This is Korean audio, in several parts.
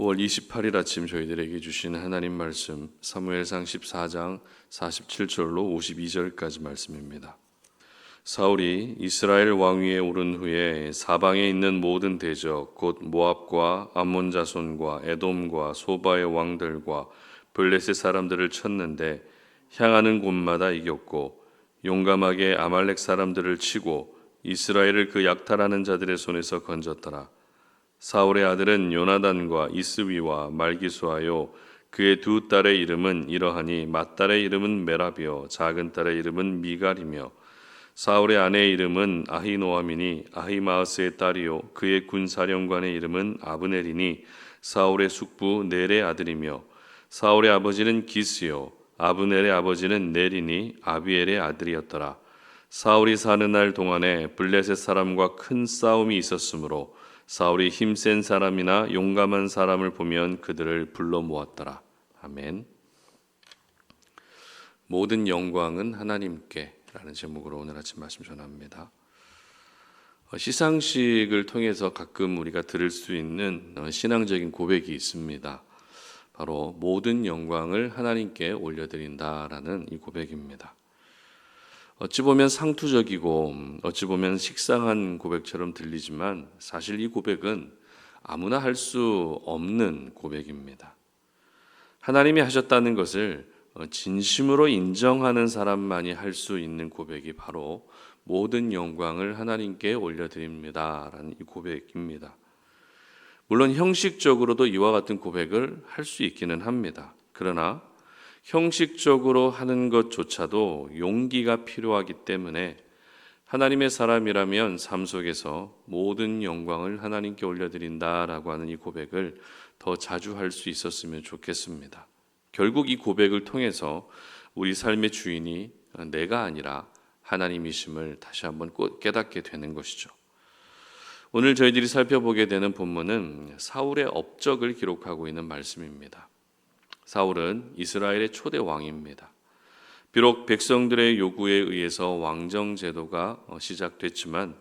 5월 28일 아침 저희들에게 주신 하나님 말씀 사무엘상 14장 47절로 52절까지 말씀입니다. 사울이 이스라엘 왕위에 오른 후에 사방에 있는 모든 대적 곧 모압과 암몬 자손과 에돔과 소바의 왕들과 블레셋 사람들을 쳤는데 향하는 곳마다 이겼고 용감하게 아말렉 사람들을 치고 이스라엘을 그 약탈하는 자들의 손에서 건졌더라. 사울의 아들은 요나단과 이스위와 말기수하요 그의 두 딸의 이름은 이러하니 맏딸의 이름은 메라비요 작은 딸의 이름은 미갈이며 사울의 아내의 이름은 아히노아미니 아히마아스의 딸이요 그의 군사령관의 이름은 아브넬이니 사울의 숙부 넬의 아들이며 사울의 아버지는 기스요 아브넬의 아버지는 넬이니 아비엘의 아들이었더라. 사울이 사는 날 동안에 블레셋 사람과 큰 싸움이 있었으므로 사울이 힘센 사람이나 용감한 사람을 보면 그들을 불러 모았더라. 아멘. 모든 영광은 하나님께 라는 제목으로 오늘 아침 말씀 전합니다. 시상식을 통해서 가끔 우리가 들을 수 있는 신앙적인 고백이 있습니다. 바로 모든 영광을 하나님께 올려드린다라는 이 고백입니다. 어찌 보면 상투적이고 어찌 보면 식상한 고백처럼 들리지만 사실 이 고백은 아무나 할 수 없는 고백입니다. 하나님이 하셨다는 것을 진심으로 인정하는 사람만이 할 수 있는 고백이 바로 모든 영광을 하나님께 올려드립니다라는 이 고백입니다. 물론 형식적으로도 이와 같은 고백을 할 수 있기는 합니다. 그러나 형식적으로 하는 것조차도 용기가 필요하기 때문에 하나님의 사람이라면 삶 속에서 모든 영광을 하나님께 올려드린다라고 하는 이 고백을 더 자주 할 수 있었으면 좋겠습니다. 결국 이 고백을 통해서 우리 삶의 주인이 내가 아니라 하나님이심을 다시 한번 깨닫게 되는 것이죠. 오늘 저희들이 살펴보게 되는 본문은 사울의 업적을 기록하고 있는 말씀입니다. 사울은 이스라엘의 초대 왕입니다. 비록 백성들의 요구에 의해서 왕정 제도가 시작됐지만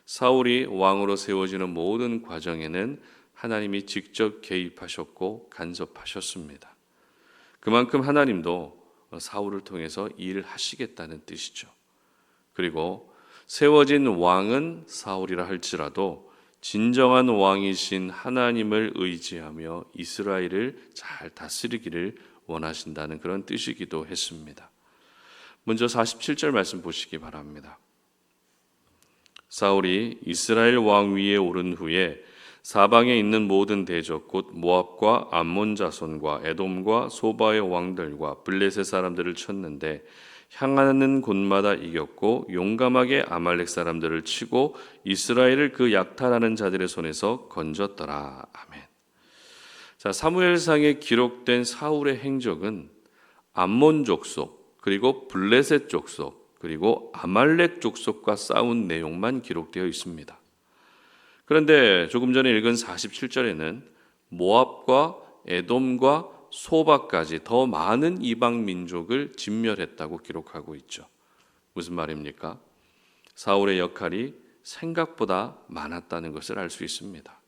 사울이 왕으로 세워지는 모든 과정에는 하나님이 직접 개입하셨고 간섭하셨습니다. 그만큼 하나님도 사울을 통해서 일하시겠다는 뜻이죠. 그리고 세워진 왕은 사울이라 할지라도 진정한 왕이신 하나님을 의지하며 이스라엘을 잘 다스리기를 원하신다는 그런 뜻이기도 했습니다. 먼저 47절 말씀 보시기 바랍니다. 사울이 이스라엘 왕 위에 오른 후에 사방에 있는 모든 대적 곧 모압과 암몬 자손과 에돔과 소바의 왕들과 블레셋 사람들을 쳤는데 향하는 곳마다 이겼고 용감하게 아말렉 사람들을 치고 이스라엘을 그 약탈하는 자들의 손에서 건졌더라. 아멘. 자, 사무엘상에 기록된 사울의 행적은 암몬 족속 그리고 블레셋 족속 그리고 아말렉 족속과 싸운 내용만 기록되어 있습니다. 그런데 조금 전에 읽은 47절에는 모압과 에돔과 소바까지 더 많은 이방 민족을 진멸했다고 기록하고 있죠. 무슨 말입니까? 사울의 역할이 생각보다 많았다는 것을 알 수 있습니다.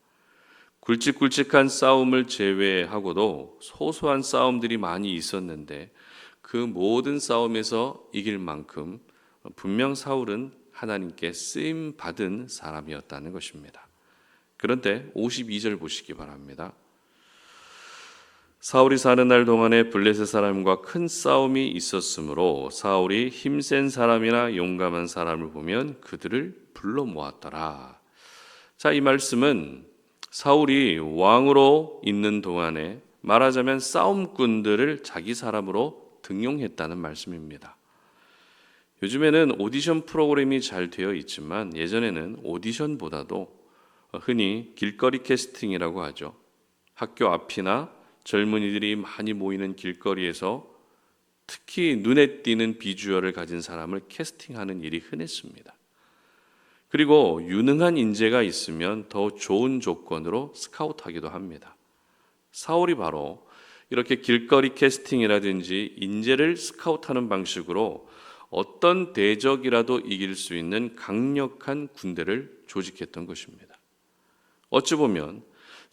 굵직굵직한 싸움을 제외하고도 소소한 싸움들이 많이 있었는데 그 모든 싸움에서 이길 만큼 분명 사울은 하나님께 쓰임 받은 사람이었다는 것입니다. 그런데 52절 보시기 바랍니다. 사울이 사는 날 동안에 블레셋 사람과 큰 싸움이 있었으므로 사울이 힘센 사람이나 용감한 사람을 보면 그들을 불러 모았더라. 자, 이 말씀은 사울이 왕으로 있는 동안에 말하자면 싸움꾼들을 자기 사람으로 등용했다는 말씀입니다. 요즘에는 오디션 프로그램이 잘 되어 있지만 예전에는 오디션보다도 흔히 길거리 캐스팅이라고 하죠. 학교 앞이나 젊은이들이 많이 모이는 길거리에서 특히 눈에 띄는 비주얼을 가진 사람을 캐스팅하는 일이 흔했습니다. 그리고 유능한 인재가 있으면 더 좋은 조건으로 스카우트하기도 합니다. 사울이 바로 이렇게 길거리 캐스팅이라든지 인재를 스카우트하는 방식으로 어떤 대적이라도 이길 수 있는 강력한 군대를 조직했던 것입니다. 어찌 보면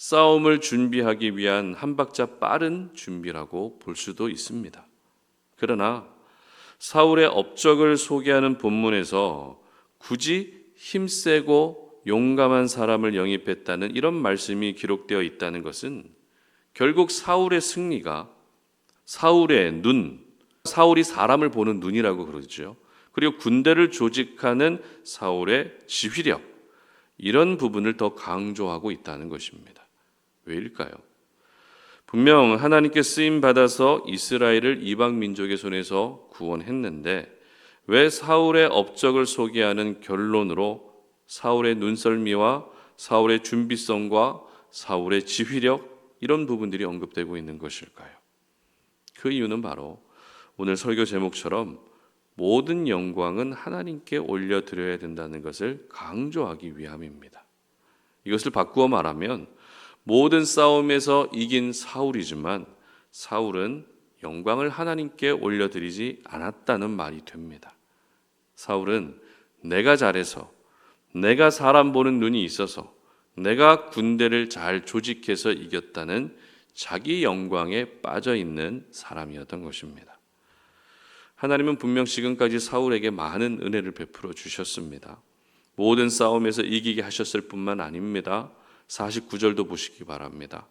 싸움을 준비하기 위한 한 박자 빠른 준비라고 볼 수도 있습니다. 그러나 사울의 업적을 소개하는 본문에서 굳이 힘세고 용감한 사람을 영입했다는 이런 말씀이 기록되어 있다는 것은 결국 사울의 승리가 사울의 눈, 사울이 사람을 보는 눈이라고 그러죠. 그리고 군대를 조직하는 사울의 지휘력, 이런 부분을 더 강조하고 있다는 것입니다. 왜일까요? 분명 하나님께 쓰임 받아서 이스라엘을 이방 민족의 손에서 구원했는데 왜 사울의 업적을 소개하는 결론으로 사울의 눈썰미와 사울의 준비성과 사울의 지휘력, 이런 부분들이 언급되고 있는 것일까요? 그 이유는 바로 오늘 설교 제목처럼 모든 영광은 하나님께 올려드려야 된다는 것을 강조하기 위함입니다. 이것을 바꾸어 말하면 모든 싸움에서 이긴 사울이지만 사울은 영광을 하나님께 올려드리지 않았다는 말이 됩니다. 사울은 내가 잘해서, 내가 사람 보는 눈이 있어서, 내가 군대를 잘 조직해서 이겼다는 자기 영광에 빠져 있는 사람이었던 것입니다. 하나님은 분명 지금까지 사울에게 많은 은혜를 베풀어 주셨습니다. 모든 싸움에서 이기게 하셨을 뿐만 아닙니다. 49절도 보시기 바랍니다.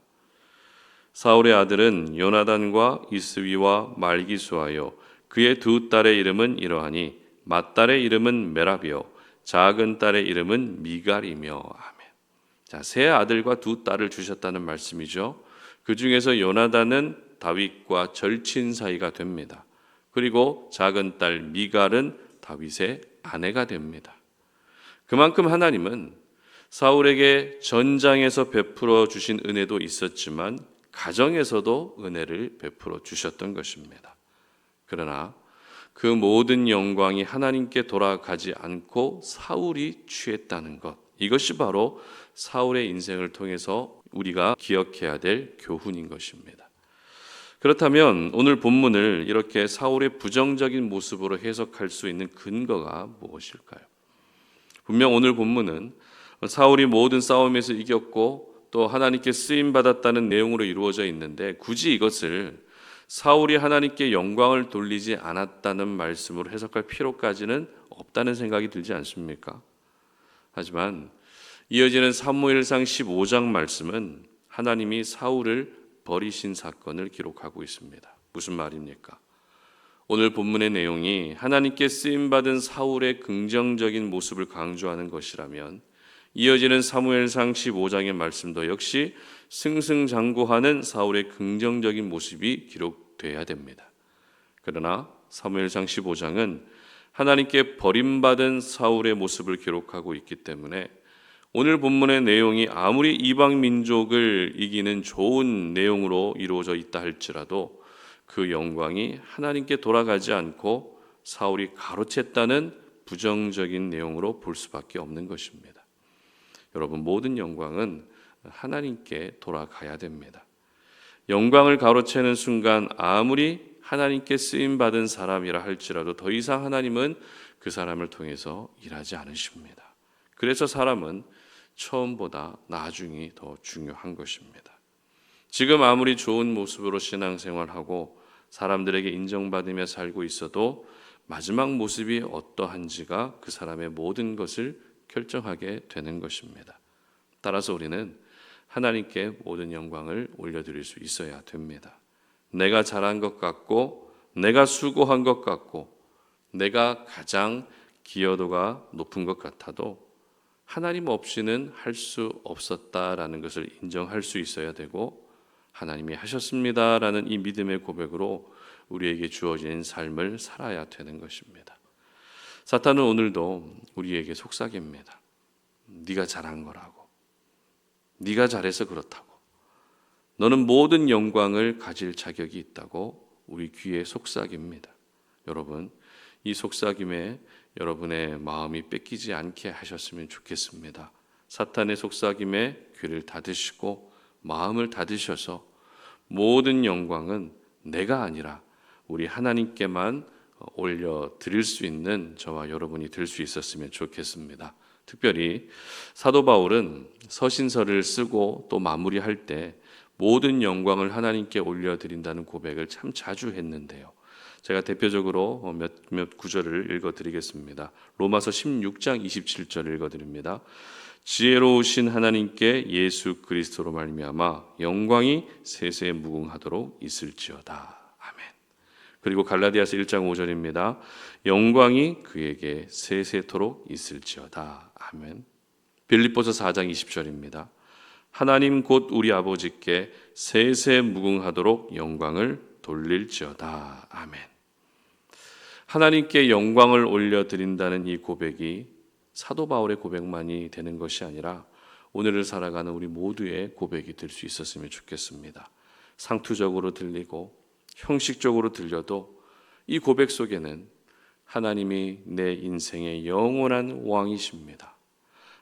사울의 아들은 요나단과 이스위와 말기수하여 그의 두 딸의 이름은 이러하니 맏딸의 이름은 메라비요 작은 딸의 이름은 미갈이며 아멘. 자, 세 아들과 두 딸을 주셨다는 말씀이죠. 그 중에서 요나단은 다윗과 절친 사이가 됩니다. 그리고 작은 딸 미갈은 다윗의 아내가 됩니다. 그만큼 하나님은 사울에게 전장에서 베풀어 주신 은혜도 있었지만 가정에서도 은혜를 베풀어 주셨던 것입니다. 그러나 그 모든 영광이 하나님께 돌아가지 않고 사울이 취했다는 것, 이것이 바로 사울의 인생을 통해서 우리가 기억해야 될 교훈인 것입니다. 그렇다면 오늘 본문을 이렇게 사울의 부정적인 모습으로 해석할 수 있는 근거가 무엇일까요? 분명 오늘 본문은 사울이 모든 싸움에서 이겼고 또 하나님께 쓰임받았다는 내용으로 이루어져 있는데 굳이 이것을 사울이 하나님께 영광을 돌리지 않았다는 말씀으로 해석할 필요까지는 없다는 생각이 들지 않습니까? 하지만 이어지는 사무엘상 15장 말씀은 하나님이 사울을 버리신 사건을 기록하고 있습니다. 무슨 말입니까? 오늘 본문의 내용이 하나님께 쓰임받은 사울의 긍정적인 모습을 강조하는 것이라면 이어지는 사무엘상 15장의 말씀도 역시 승승장구하는 사울의 긍정적인 모습이 기록돼야 됩니다. 그러나 사무엘상 15장은 하나님께 버림받은 사울의 모습을 기록하고 있기 때문에 오늘 본문의 내용이 아무리 이방 민족을 이기는 좋은 내용으로 이루어져 있다 할지라도 그 영광이 하나님께 돌아가지 않고 사울이 가로챘다는 부정적인 내용으로 볼 수밖에 없는 것입니다. 여러분, 모든 영광은 하나님께 돌아가야 됩니다. 영광을 가로채는 순간 아무리 하나님께 쓰임받은 사람이라 할지라도 더 이상 하나님은 그 사람을 통해서 일하지 않으십니다. 그래서 사람은 처음보다 나중이 더 중요한 것입니다. 지금 아무리 좋은 모습으로 신앙생활하고 사람들에게 인정받으며 살고 있어도 마지막 모습이 어떠한지가 그 사람의 모든 것을 결정하게 되는 것입니다. 따라서 우리는 하나님께 모든 영광을 올려드릴 수 있어야 됩니다. 내가 잘한 것 같고 내가 수고한 것 같고 내가 가장 기여도가 높은 것 같아도 하나님 없이는 할 수 없었다라는 것을 인정할 수 있어야 되고 하나님이 하셨습니다라는 이 믿음의 고백으로 우리에게 주어진 삶을 살아야 되는 것입니다. 사탄은 오늘도 우리에게 속삭입니다. 네가 잘한 거라고. 네가 잘해서 그렇다고. 너는 모든 영광을 가질 자격이 있다고 우리 귀에 속삭입니다. 여러분, 이 속삭임에 여러분의 마음이 뺏기지 않게 하셨으면 좋겠습니다. 사탄의 속삭임에 귀를 닫으시고 마음을 닫으셔서 모든 영광은 내가 아니라 우리 하나님께만 올려드릴 수 있는 저와 여러분이 될 수 있었으면 좋겠습니다. 특별히 사도 바울은 서신서를 쓰고 또 마무리할 때 모든 영광을 하나님께 올려드린다는 고백을 참 자주 했는데요. 제가 대표적으로 몇 구절을 읽어드리겠습니다. 로마서 16장 27절 읽어드립니다. 지혜로우신 하나님께 예수 그리스도로 말미암아 영광이 세세 무궁하도록 있을지어다. 아멘. 그리고 갈라디아서 1장 5절입니다. 영광이 그에게 세세토록 있을지어다. 아멘. 빌립보서 4장 20절입니다. 하나님 곧 우리 아버지께 세세 무궁하도록 영광을 돌릴지어다. 아멘. 하나님께 영광을 올려드린다는 이 고백이 사도 바울의 고백만이 되는 것이 아니라 오늘을 살아가는 우리 모두의 고백이 될 수 있었으면 좋겠습니다. 상투적으로 들리고 형식적으로 들려도 이 고백 속에는 하나님이 내 인생의 영원한 왕이십니다.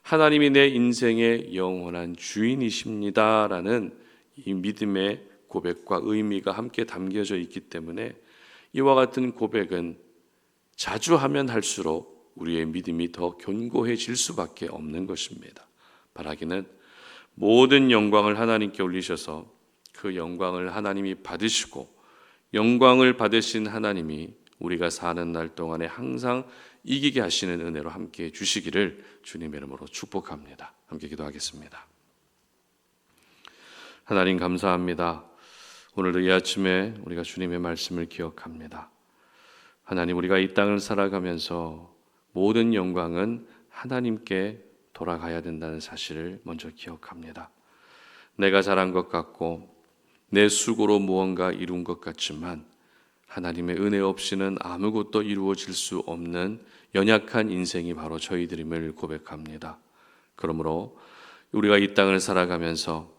하나님이 내 인생의 영원한 주인이십니다라는 이 믿음의 고백과 의미가 함께 담겨져 있기 때문에 이와 같은 고백은 자주 하면 할수록 우리의 믿음이 더 견고해질 수밖에 없는 것입니다. 바라기는 모든 영광을 하나님께 올리셔서 그 영광을 하나님이 받으시고 영광을 받으신 하나님이 우리가 사는 날 동안에 항상 이기게 하시는 은혜로 함께 주시기를 주님의 이름으로 축복합니다. 함께 기도하겠습니다. 하나님 감사합니다. 오늘도 이 아침에 우리가 주님의 말씀을 기억합니다. 하나님, 우리가 이 땅을 살아가면서 모든 영광은 하나님께 돌아가야 된다는 사실을 먼저 기억합니다. 내가 잘한 것 같고 내 수고로 무언가 이룬 것 같지만 하나님의 은혜 없이는 아무것도 이루어질 수 없는 연약한 인생이 바로 저희들임을 고백합니다. 그러므로 우리가 이 땅을 살아가면서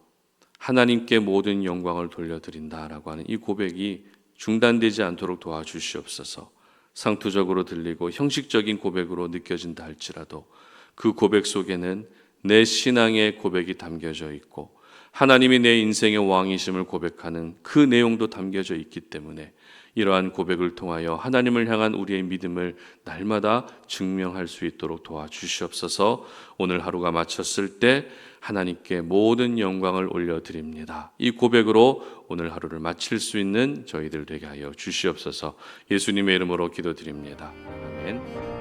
하나님께 모든 영광을 돌려드린다라고 하는 이 고백이 중단되지 않도록 도와주시옵소서. 상투적으로 들리고 형식적인 고백으로 느껴진다 할지라도 그 고백 속에는 내 신앙의 고백이 담겨져 있고 하나님이 내 인생의 왕이심을 고백하는 그 내용도 담겨져 있기 때문에 이러한 고백을 통하여 하나님을 향한 우리의 믿음을 날마다 증명할 수 있도록 도와주시옵소서. 오늘 하루가 마쳤을 때 하나님께 모든 영광을 올려드립니다. 이 고백으로 오늘 하루를 마칠 수 있는 저희들 되게 하여 주시옵소서. 예수님의 이름으로 기도드립니다. 아멘.